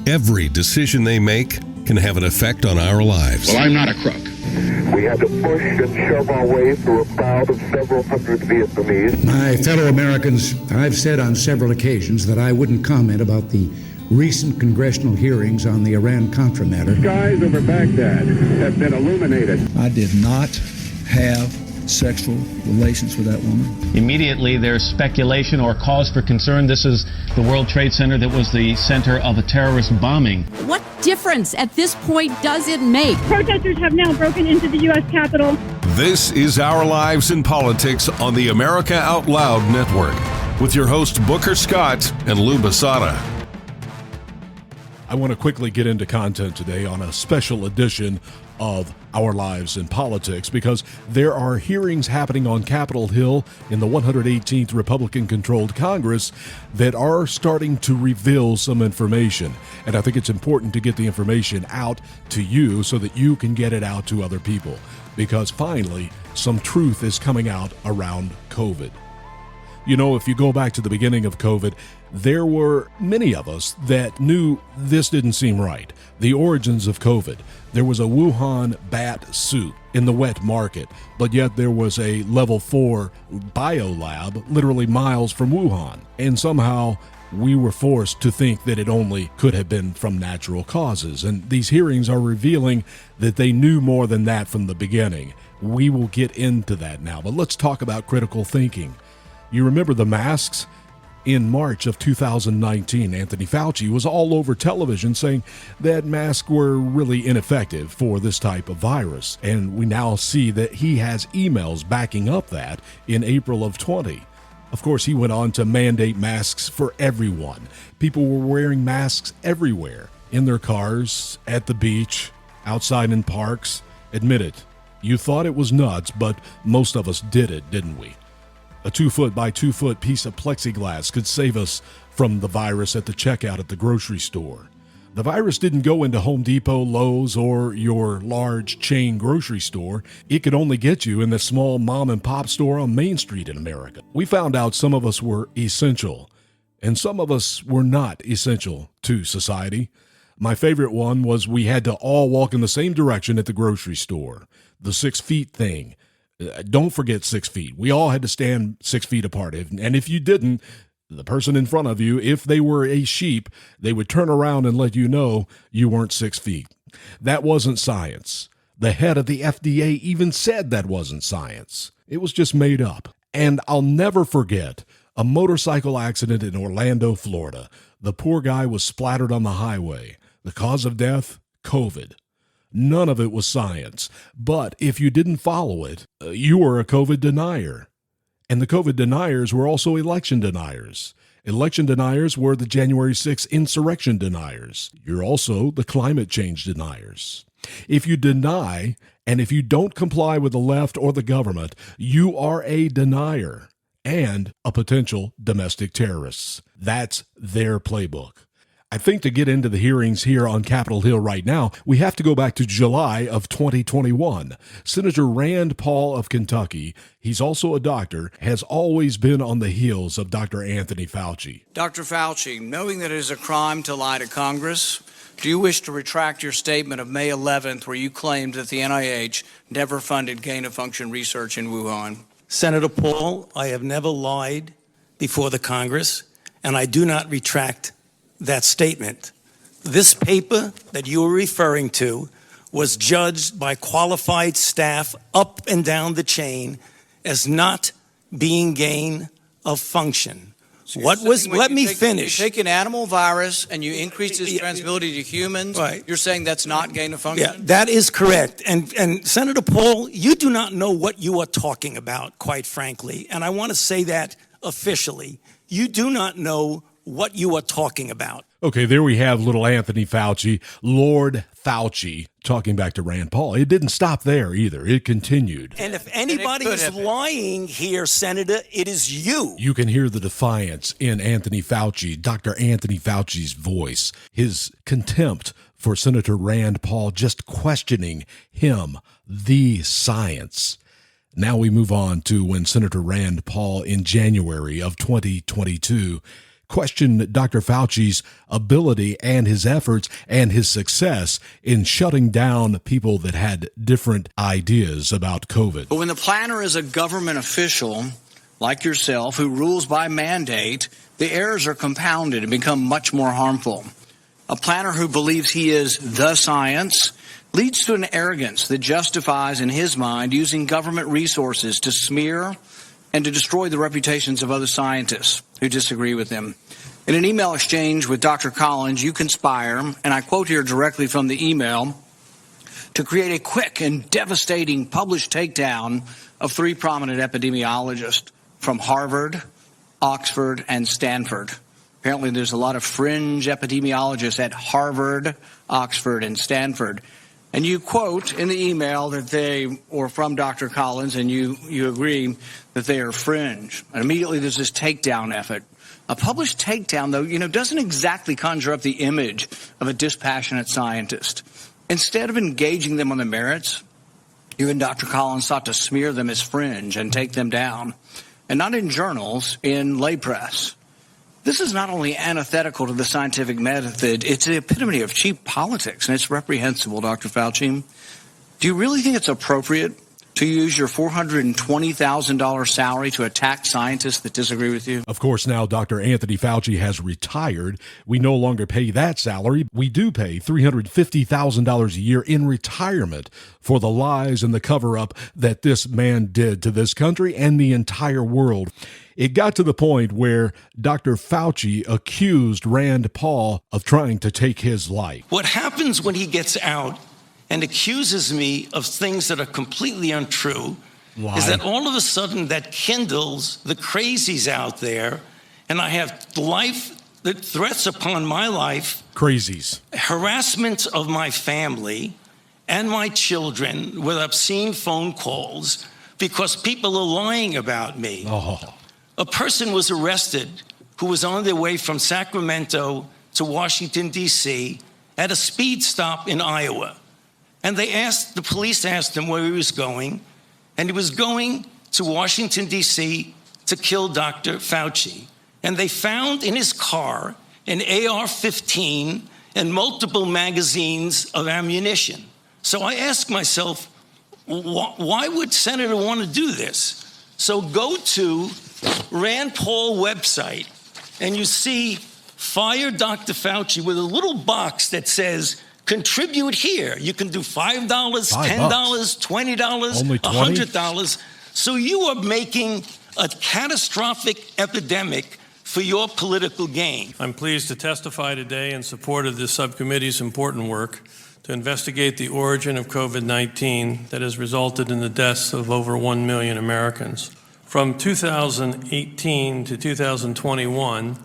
Every decision they make can have an effect on our lives. Well, I'm not a crook. We had to push and shove our way through a crowd of several hundred Vietnamese. My fellow Americans, I've said on several occasions that I wouldn't comment about the recent congressional hearings on the Iran-Contra matter. Skies over Baghdad have been illuminated. I did not have sexual relations with that woman. Immediately, there's speculation or cause for concern. This is the World Trade Center that was the center of a terrorist bombing. What difference at this point does it make? Protesters have now broken into the U.S. Capitol. This is Our Lives in Politics on the America Out Loud Network with your host Booker Scott and Lou Basada. I want to quickly get into content today on a special edition of Our Lives in Politics because there are hearings happening on Capitol Hill in the 118th Republican-controlled Congress that are starting to reveal some information. And I think it's important to get the information out to you so that you can get it out to other people because finally some truth is coming out around COVID. You know, if you go back to the beginning of COVID, there were many of us that knew this didn't seem right. The origins of COVID. There was a Wuhan bat suit in the wet market, but yet there was a level 4 biolab literally miles from Wuhan. And somehow we were forced to think that it only could have been from natural causes. And these hearings are revealing that they knew more than that from the beginning. We will get into that now, but let's talk about critical thinking. You remember the masks? In March of 2019, Anthony Fauci was all over television saying that masks were really ineffective for this type of virus. And we now see that he has emails backing up that in April of 20. Of course, he went on to mandate masks for everyone. People were wearing masks everywhere, in their cars, at the beach, outside in parks. Admit it, you thought it was nuts, but most of us did it, didn't we? A 2-foot by 2-foot piece of plexiglass could save us from the virus at the checkout at the grocery store. The virus didn't go into Home Depot, Lowe's, or your large chain grocery store. It could only get you in the small mom and pop store on Main Street in America. We found out some of us were essential, and some of us were not essential to society. My favorite one was we had to all walk in the same direction at the grocery store. The 6 feet thing. Don't forget 6 feet. We all had to stand 6 feet apart. And if you didn't, the person in front of you, if they were a sheep, they would turn around and let you know you weren't 6 feet. That wasn't science. The head of the FDA even said that wasn't science. It was just made up. And I'll never forget a motorcycle accident in Orlando, Florida. The poor guy was splattered on the highway. The cause of death? COVID. None of it was science. But if you didn't follow it, you were a COVID denier. And the COVID deniers were also election deniers. Election deniers were the January 6th insurrection deniers. You're also the climate change deniers. If you deny, and if you don't comply with the left or the government, you are a denier and a potential domestic terrorist. That's their playbook. I think to get into the hearings here on Capitol Hill right now, we have to go back to July of 2021. Senator Rand Paul of Kentucky, he's also a doctor, has always been on the heels of Dr. Anthony Fauci. Dr. Fauci, knowing that it is a crime to lie to Congress, do you wish to retract your statement of May 11th where you claimed that the NIH never funded gain-of-function research in Wuhan? Senator Paul, I have never lied before the Congress, and I do not retract that statement. This paper that you are referring to was judged by qualified staff up and down the chain as not being gain of function. So let me finish. You take an animal virus and you increase its transmissibility to humans. Right. You're saying that's not gain of function? Yeah, that is correct. And Senator Paul, you do not know what you are talking about, quite frankly. And I want to say that officially. You do not know what you are talking about. Okay, there we have little Anthony Fauci, Lord Fauci, talking back to Rand Paul. It didn't stop there either. It continued. And if anybody is lying here, Senator, it is you. You can hear the defiance in Anthony Fauci, Dr. Anthony Fauci's voice, his contempt for Senator Rand Paul just questioning him, the science. Now we move on to when Senator Rand Paul in January of 2022 questioned Dr. Fauci's ability and his efforts and his success in shutting down people that had different ideas about COVID. But when the planner is a government official like yourself who rules by mandate, the errors are compounded and become much more harmful. A planner who believes he is the science leads to an arrogance that justifies, in his mind, using government resources to smear and to destroy the reputations of other scientists who disagree with him. In an email exchange with Dr. Collins, you conspire, and I quote here directly from the email, to create a quick and devastating published takedown of 3 prominent epidemiologists from Harvard, Oxford, and Stanford. Apparently there's a lot of fringe epidemiologists at Harvard, Oxford, and Stanford. And you quote in the email that they, or from Dr. Collins, and you agree that they are fringe. And immediately there's this takedown effort. A published takedown, though, doesn't exactly conjure up the image of a dispassionate scientist. Instead of engaging them on the merits, you and Dr. Collins sought to smear them as fringe and take them down. And not in journals, in lay press. This is not only antithetical to the scientific method, it's the epitome of cheap politics, and it's reprehensible, Dr. Fauci. Do you really think it's appropriate to use your $420,000 salary to attack scientists that disagree with you? Of course, now Dr. Anthony Fauci has retired. We no longer pay that salary. We do pay $350,000 a year in retirement for the lies and the cover-up that this man did to this country and the entire world. It got to the point where Dr. Fauci accused Rand Paul of trying to take his life. What happens when he gets out and accuses me of things that are completely untrue is that all of a sudden that kindles the crazies out there, and I have threats upon my life. Crazies. Harassment of my family and my children with obscene phone calls because people are lying about me. A person was arrested who was on their way from Sacramento to Washington, D.C. at a speed stop in Iowa. And the police asked him where he was going, and he was going to Washington, D.C. to kill Dr. Fauci. And they found in his car an AR-15 and multiple magazines of ammunition. So I asked myself, why would Senator want to do this? So go to Rand Paul website, and you see Fire Dr. Fauci with a little box that says, contribute here. You can do $5, $10, $20, only $20? $100. So you are making a catastrophic epidemic for your political gain. I'm pleased to testify today in support of this subcommittee's important work to investigate the origin of COVID-19 that has resulted in the deaths of over 1 million Americans. From 2018 to 2021,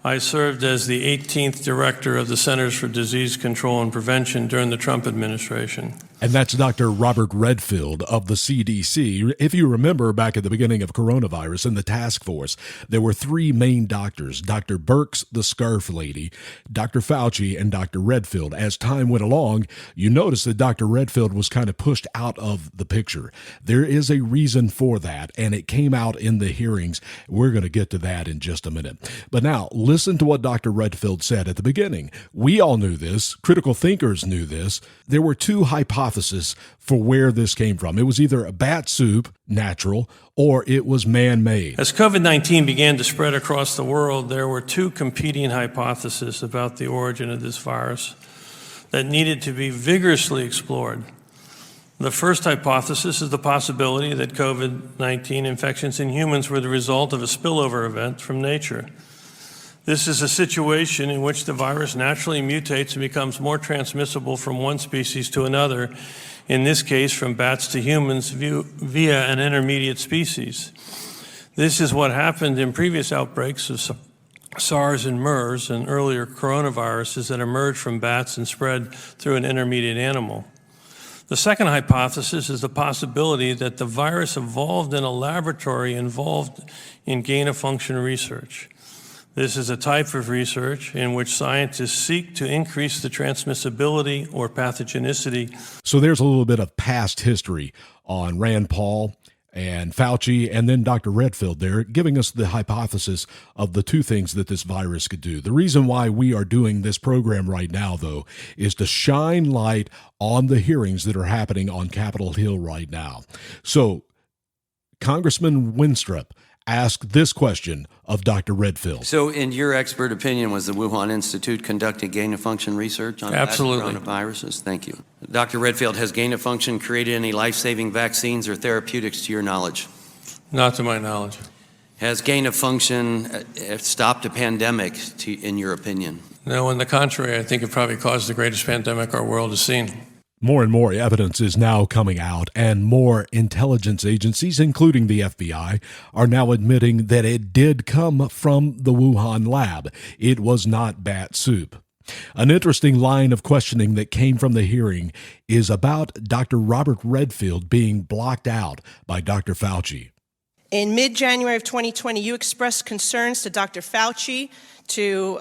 I served as the 18th director of the Centers for Disease Control and Prevention during the Trump administration. And that's Dr. Robert Redfield of the CDC. If you remember back at the beginning of coronavirus in the task force, there were 3 main doctors, Dr. Birx, the scarf lady, Dr. Fauci, and Dr. Redfield. As time went along, you notice that Dr. Redfield was kind of pushed out of the picture. There is a reason for that, and it came out in the hearings. We're going to get to that in just a minute. But now, listen to what Dr. Redfield said at the beginning. We all knew this. Critical thinkers knew this. There were 2 hypotheses for where this came from. It was either a bat soup, natural, or it was man-made. As COVID-19 began to spread across the world, there were 2 competing hypotheses about the origin of this virus that needed to be vigorously explored. The first hypothesis is the possibility that COVID-19 infections in humans were the result of a spillover event from nature. This is a situation in which the virus naturally mutates and becomes more transmissible from one species to another, in this case from bats to humans via an intermediate species. This is what happened in previous outbreaks of SARS and MERS and earlier coronaviruses that emerged from bats and spread through an intermediate animal. The second hypothesis is the possibility that the virus evolved in a laboratory involved in gain-of-function research. This is a type of research in which scientists seek to increase the transmissibility or pathogenicity. So there's a little bit of past history on Rand Paul and Fauci, and then Dr. Redfield there, giving us the hypothesis of the two things that this virus could do. The reason why we are doing this program right now, though, is to shine light on the hearings that are happening on Capitol Hill right now. So, Congressman Winstrup asked this question of Dr. Redfield. So, in your expert opinion, was the Wuhan Institute conducting gain-of-function research on coronaviruses? Thank you. Dr. Redfield, has gain-of-function created any life-saving vaccines or therapeutics to your knowledge? Not to my knowledge. Has gain-of-function stopped a pandemic, in your opinion? No, on the contrary, I think it probably caused the greatest pandemic our world has seen. More and more evidence is now coming out, and more intelligence agencies, including the FBI, are now admitting that it did come from the Wuhan lab. It was not bat soup. An interesting line of questioning that came from the hearing is about Dr. Robert Redfield being blocked out by Dr. Fauci. In mid-January of 2020, you expressed concerns to Dr. Fauci, to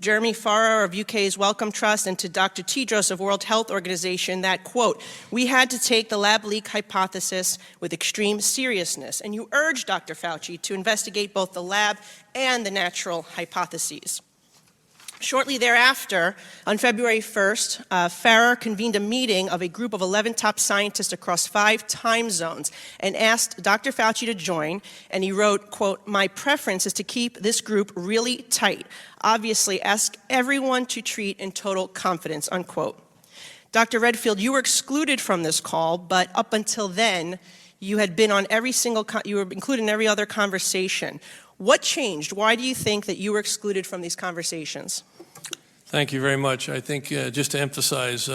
Jeremy Farrar of UK's Wellcome Trust, and to Dr. Tedros of World Health Organization that, quote, we had to take the lab leak hypothesis with extreme seriousness. And you urged Dr. Fauci to investigate both the lab and the natural hypotheses. Shortly thereafter, on February 1st, Farrar convened a meeting of a group of 11 top scientists across 5 time zones and asked Dr. Fauci to join, and he wrote, quote, my preference is to keep this group really tight. Obviously, ask everyone to treat in total confidence, unquote. Dr. Redfield, you were excluded from this call, but up until then, you had been on you were included in every other conversation. What changed? Why do you think that you were excluded from these conversations? Thank you very much. I think just to emphasize,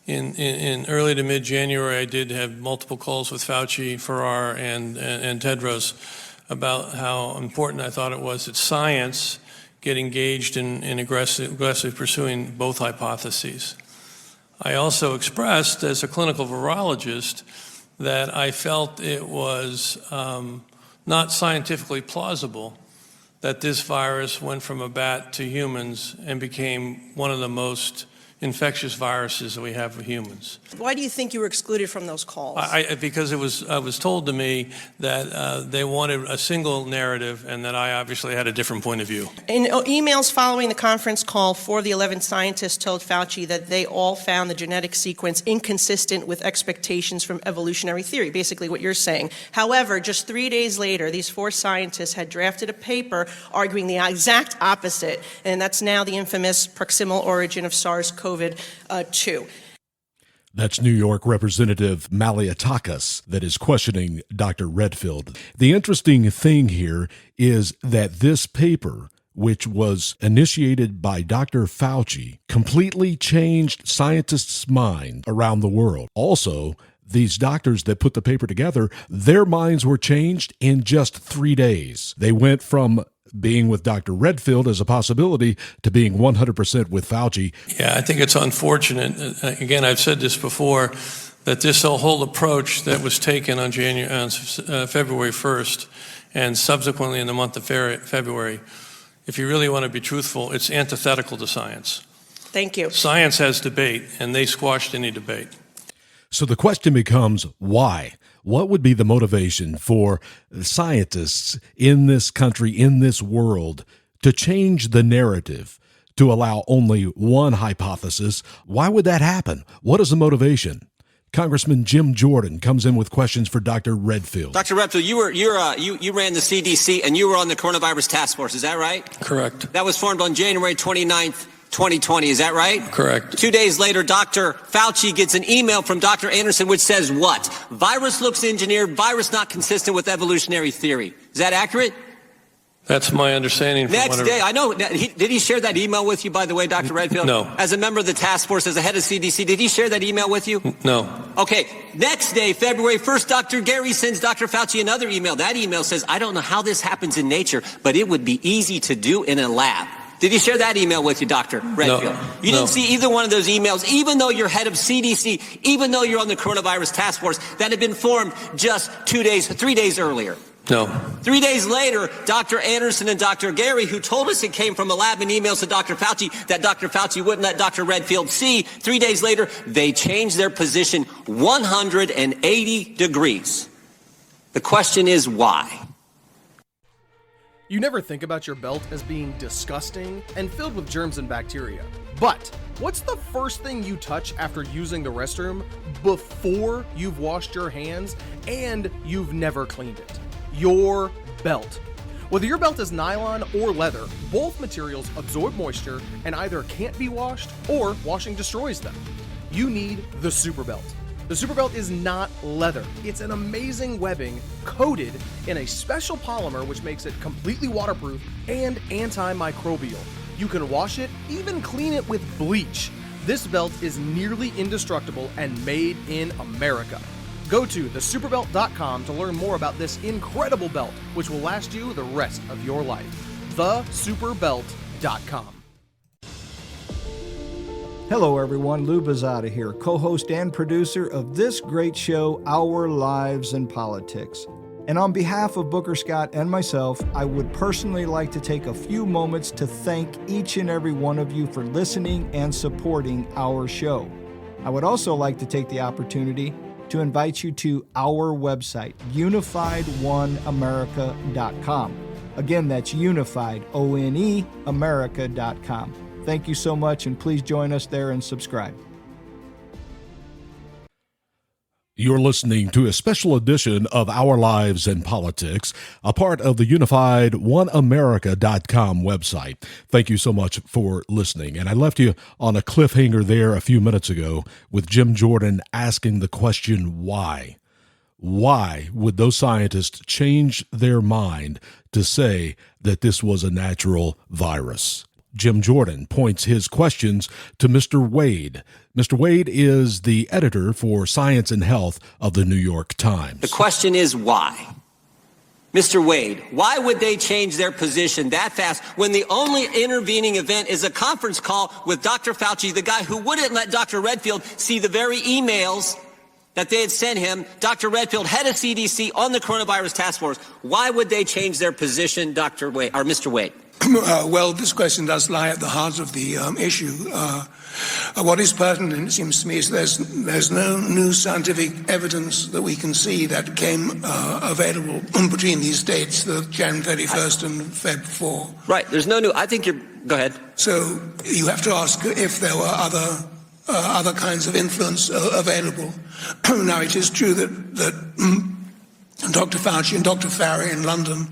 in early to mid-January, I did have multiple calls with Fauci, Farrar, and Tedros about how important I thought it was that science get engaged in aggressively pursuing both hypotheses. I also expressed, as a clinical virologist, that I felt it was not scientifically plausible that this virus went from a bat to humans and became one of the most infectious viruses that we have for humans. Why do you think you were excluded from those calls? Because it was told to me that they wanted a single narrative and that I obviously had a different point of view. In emails following the conference call, 4 of the 11 scientists told Fauci that they all found the genetic sequence inconsistent with expectations from evolutionary theory, basically what you're saying. However, just 3 days later, these 4 scientists had drafted a paper arguing the exact opposite, and that's now the infamous proximal origin of SARS-CoV-2. That's New York Representative Malliotakis that is questioning Dr. Redfield. The interesting thing here is that this paper, which was initiated by Dr. Fauci, completely changed scientists' minds around the world. Also, these doctors that put the paper together, their minds were changed in just 3 days. They went from being with Dr. Redfield as a possibility to being 100% with Fauci. Yeah, I think it's unfortunate. Again, I've said this before, that this whole approach that was taken on February 1st and subsequently in the month of February, if you really want to be truthful, it's antithetical to science. Thank you. Science has debate, and they squashed any debate. So the question becomes, why? What would be the motivation for scientists in this country, in this world, to change the narrative, to allow only one hypothesis? Why would that happen? What is the motivation? Congressman Jim Jordan comes in with questions for Dr. Redfield. Dr. Redfield, you ran the CDC and you were on the coronavirus task force. Is that right? Correct. That was formed on January 29th. 2020, is that right? Correct. 2 days later, Dr. Fauci gets an email from Dr. Anderson which says what? Virus looks engineered, virus not consistent with evolutionary theory. Is that accurate? That's my understanding. Next day, I know. Did he share that email with you, by the way, Dr. Redfield? No. As a member of the task force, as a head of CDC, did he share that email with you? No. Okay. Next day, February 1st, Dr. Gary sends Dr. Fauci another email. That email says, I don't know how this happens in nature, but it would be easy to do in a lab. Did he share that email with you, Dr. Redfield? No. You didn't see either one of those emails, even though you're head of CDC, even though you're on the coronavirus task force that had been formed just 3 days earlier. No. 3 days later, Dr. Anderson and Dr. Gary, who told us it came from a lab in emails to Dr. Fauci that Dr. Fauci wouldn't let Dr. Redfield see, 3 days later, they changed their position 180 degrees. The question is why? You never think about your belt as being disgusting and filled with germs and bacteria. But what's the first thing you touch after using the restroom before you've washed your hands and you've never cleaned it? Your belt. Whether your belt is nylon or leather, both materials absorb moisture and either can't be washed or washing destroys them. You need the Super Belt. The Super Belt is not leather. It's an amazing webbing coated in a special polymer which makes it completely waterproof and antimicrobial. You can wash it, even clean it with bleach. This belt is nearly indestructible and made in America. Go to thesuperbelt.com to learn more about this incredible belt, which will last you the rest of your life. Thesuperbelt.com. Hello everyone, Lou Bazada here, co-host and producer of this great show, Our Lives in Politics. And on behalf of Booker Scott and myself, I would personally like to take a few moments to thank each and every one of you for listening and supporting our show. I would also like to take the opportunity to invite you to our website, UnifiedOneAmerica.com. Again, that's Unified, O-N-E, America.com. Thank you so much, and please join us there and subscribe. You're listening to a special edition of Our Lives in Politics, a part of the UnifiedOneAmerica.com website. Thank you so much for listening. And I left you on a cliffhanger there a few minutes ago with Jim Jordan asking the question, why? Why would those scientists change their mind to say that this was a natural virus? Jim Jordan points his questions to Mr. Wade. Mr. Wade is the editor for Science and Health of the New York Times. The question is why? Mr. Wade, why would they change their position that fast when the only intervening event is a conference call with Dr. Fauci, the guy who wouldn't let Dr. Redfield see the very emails that they had sent him, Dr. Redfield, head of CDC on the coronavirus task force? Why would they change their position, Dr. Wade, or Mr. Wade? Well, this question does lie at the heart of the issue. What is pertinent, it seems to me, is there's no new scientific evidence that we can see that came available between these dates, the January 31st and Feb 4. Right. There's no new. I think you're. Go ahead. So you have to ask if there were other kinds of influence available. Now, it is true that Dr. Fauci and Dr. Farry in London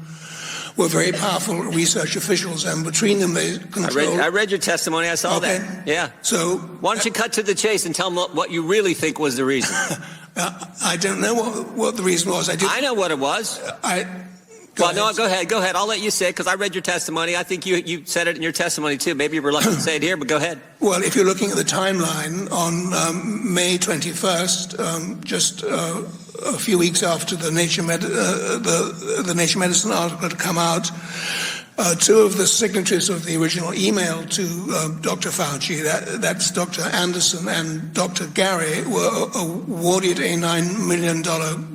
were very powerful research officials, and between them they controlled... I read your testimony. I saw that. Yeah. So why don't you cut to the chase and tell them what you really think was the reason? I don't know what the reason was. I know what it was. Go ahead. I'll let you say it because I read your testimony. I think you said it in your testimony too. Maybe you're reluctant to say it here, but go ahead. Well, if you're looking at the timeline, on May 21st, just a few weeks after the Nature Medicine article had come out, two of the signatories of the original email to Dr. Fauci, that's Dr. Anderson and Dr. Gary, were awarded a $9 million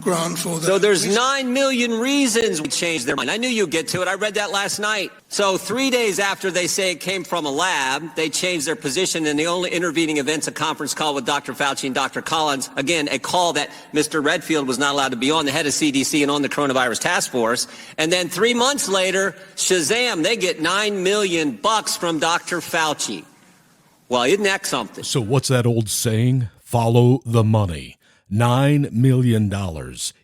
grant for the... So there's 9 million reasons we changed their mind. I knew you'd get to it. I read that last night. So 3 days after they say it came from a lab, they changed their position, and the only intervening event's a conference call with Dr. Fauci and Dr. Collins. Again, a call that Mr. Redfield was not allowed to be on, the head of CDC and on the coronavirus task force. And then 3 months later, Shazam, they get $9 million from Dr. Fauci. Well, isn't that something? So what's that old saying? Follow the money. $9 million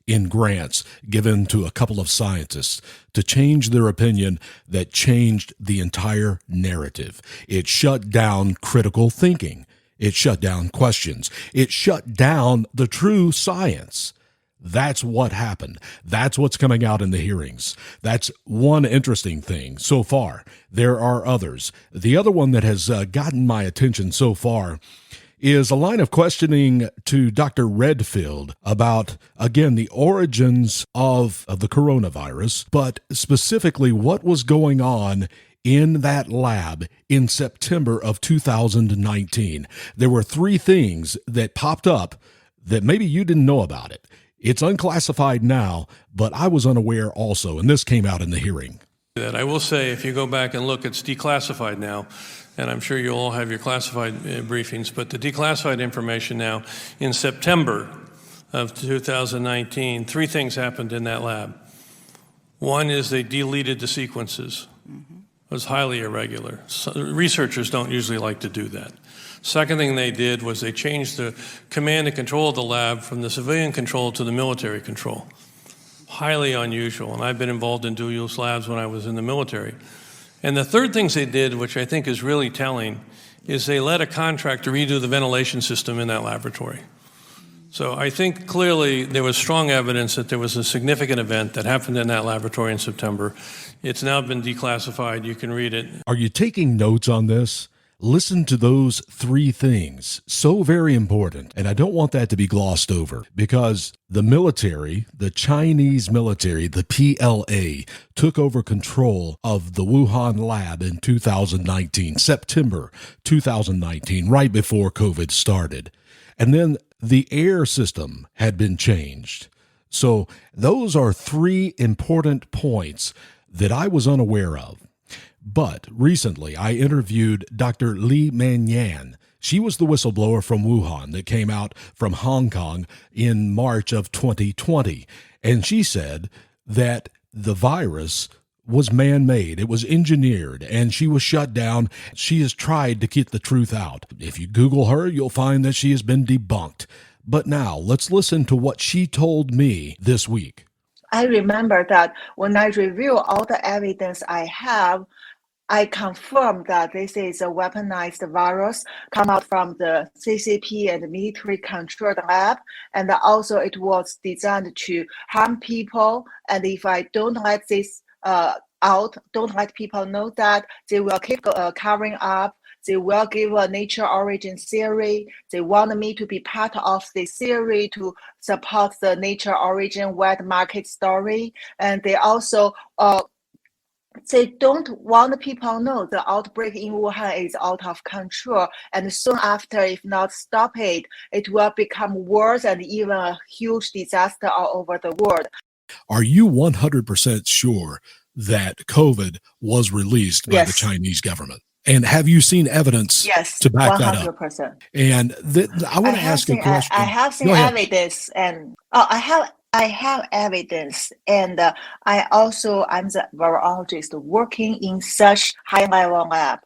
in grants given to a couple of scientists to change their opinion that changed the entire narrative. It shut down critical thinking. It shut down questions. It shut down the true science. That's what happened. That's what's coming out in the hearings. That's one interesting thing so far. There are others. The other one that has gotten my attention so far is a line of questioning to Dr. Redfield about, again, the origins of the coronavirus, but specifically what was going on in that lab in September of 2019. There were 3 things that popped up that maybe you didn't know about it. It's unclassified now, but I was unaware also, and this came out in the hearing. That I will say, if you go back and look, it's declassified now, and I'm sure you'll all have your classified briefings, but the declassified information now, in September of 2019, three things happened in that lab. One is they deleted the sequences. It was highly irregular. So researchers don't usually like to do that. Second thing they did was they changed the command and control of the lab from the civilian control to the military control. Highly unusual, and I've been involved in dual-use labs when I was in the military. And the third things they did, which I think is really telling, is they let a contractor redo the ventilation system in that laboratory. So I think clearly there was strong evidence that there was a significant event that happened in that laboratory in September. It's now been declassified. You can read it. Are you taking notes on this? Listen to those three things. So very important. And I don't want that to be glossed over because the military, the Chinese military, the PLA, took over control of the Wuhan lab in 2019, September 2019, right before COVID started. And then the air system had been changed. So those are three important points that I was unaware of. But recently I interviewed Dr. Meng Yan. She was the whistleblower from Wuhan that came out from Hong Kong in March of 2020. And she said that the virus was man-made. It was engineered, and she was shut down. She has tried to get the truth out. If you Google her, you'll find that she has been debunked. But now, let's listen to what she told me this week. I remember that when I review all the evidence I have, I confirm that this is a weaponized virus come out from the CCP and the military controlled lab. And also it was designed to harm people. And if I don't let this out, don't let people know that, they will keep covering up. They will give a nature origin theory. They want me to be part of the theory to support the nature origin wet market story. And they also they don't want people to know the outbreak in Wuhan is out of control. And soon after, if not stop it, it will become worse and even a huge disaster all over the world. Are you 100% sure that COVID was released by the Chinese government? And have you seen evidence to back 100%. That up? And I want to ask a question. I have seen evidence, and I have evidence, and I'm the virologist working in such high-level lab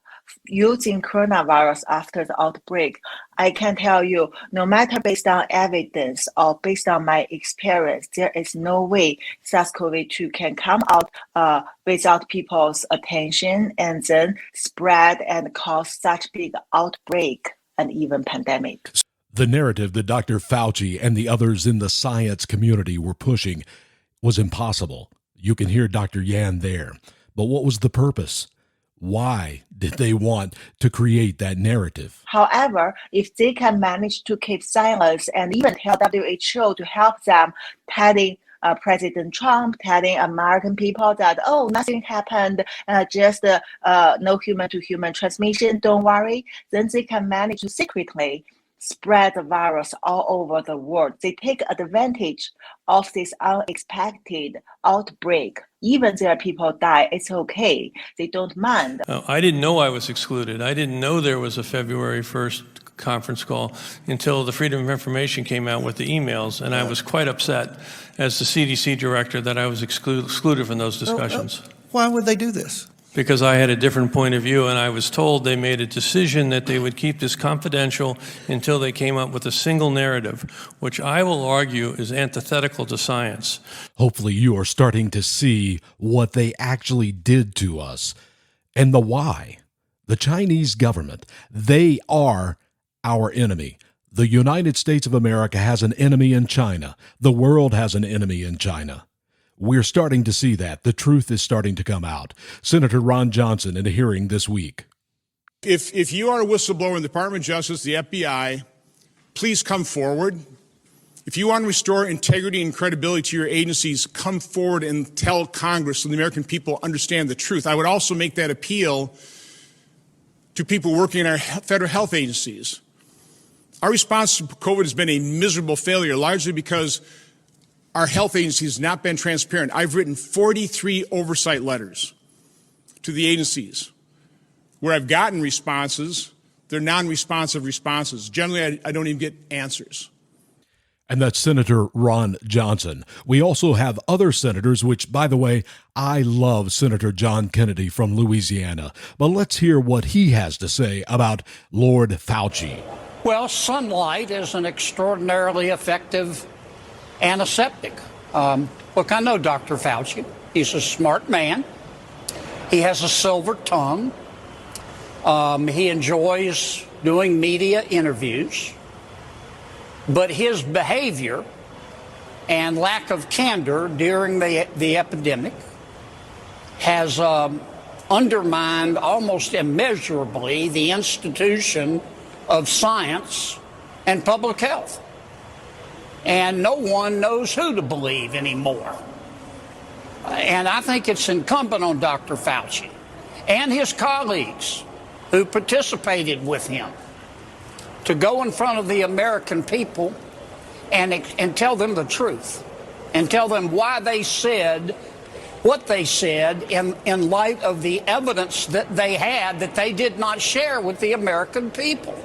using coronavirus after the outbreak. I can tell you, no matter based on evidence or based on my experience, there is no way SARS-CoV-2 can come out without people's attention and then spread and cause such big outbreak and even pandemic. The narrative that Dr. Fauci and the others in the science community were pushing was impossible. You can hear Dr. Yan there. But what was the purpose? Why did they want to create that narrative? However, if they can manage to keep silence and even tell WHO to help them telling President Trump, telling American people that, oh, nothing happened, just no human-to-human transmission, don't worry, then they can manage to secretly spread the virus all over the world. They take advantage of this unexpected outbreak. Even there people die, it's okay. They don't mind. I didn't know I was excluded. I didn't know there was a February 1st conference call until the Freedom of Information came out with the emails, and I was quite upset as the CDC director that I was excluded from those discussions. Why would they do this? Because I had a different point of view, and I was told they made a decision that they would keep this confidential until they came up with a single narrative, which I will argue is antithetical to science. Hopefully you are starting to see what they actually did to us and the why. The Chinese government, they are our enemy. The United States of America has an enemy in China. The world has an enemy in China. We're starting to see that. The truth is starting to come out. Senator Ron Johnson in a hearing this week. If you are a whistleblower in the Department of Justice, the FBI, please come forward. If you want to restore integrity and credibility to your agencies, come forward and tell Congress so the American people understand the truth. I would also make that appeal to people working in our federal health agencies. Our response to COVID has been a miserable failure, largely because our health agency has not been transparent. I've written 43 oversight letters to the agencies where I've gotten responses. They're non-responsive responses. Generally, I don't even get answers. And that's Senator Ron Johnson. We also have other senators, which, by the way, I love Senator John Kennedy from Louisiana. But let's hear what he has to say about Lord Fauci. Well, sunlight is an extraordinarily effective antiseptic. Look, I know Dr. Fauci. He's a smart man. He has a silver tongue. He enjoys doing media interviews. But his behavior and lack of candor during the epidemic has undermined almost immeasurably the institution of science and public health. And no one knows who to believe anymore. And I think it's incumbent on Dr. Fauci and his colleagues who participated with him to go in front of the American people and tell them the truth and tell them why they said what they said in light of the evidence that they had that they did not share with the American people.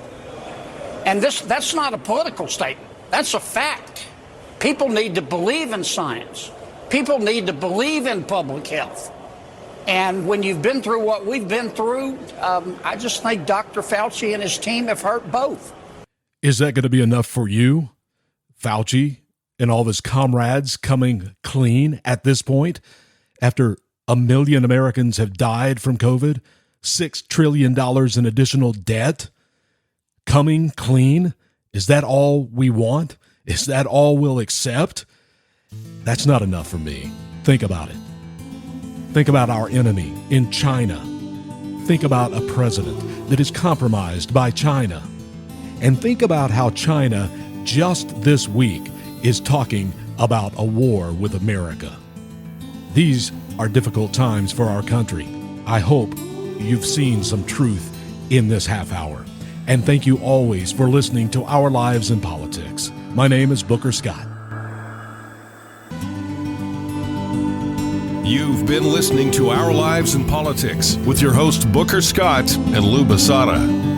And that's not a political statement. That's a fact. People need to believe in science. People need to believe in public health. And when you've been through what we've been through, I just think Dr. Fauci and his team have hurt both. Is that going to be enough for you, Fauci, and all of his comrades coming clean at this point? After 1 million Americans have died from COVID, $6 trillion in additional debt, coming clean? Is that all we want? Is that all we'll accept? That's not enough for me. Think about it. Think about our enemy in China. Think about a president that is compromised by China. And think about how China just this week is talking about a war with America. These are difficult times for our country. I hope you've seen some truth in this half hour. And thank you always for listening to Our Lives in Politics. My name is Booker Scott. You've been listening to Our Lives in Politics with your host Booker Scott and Lou Basada.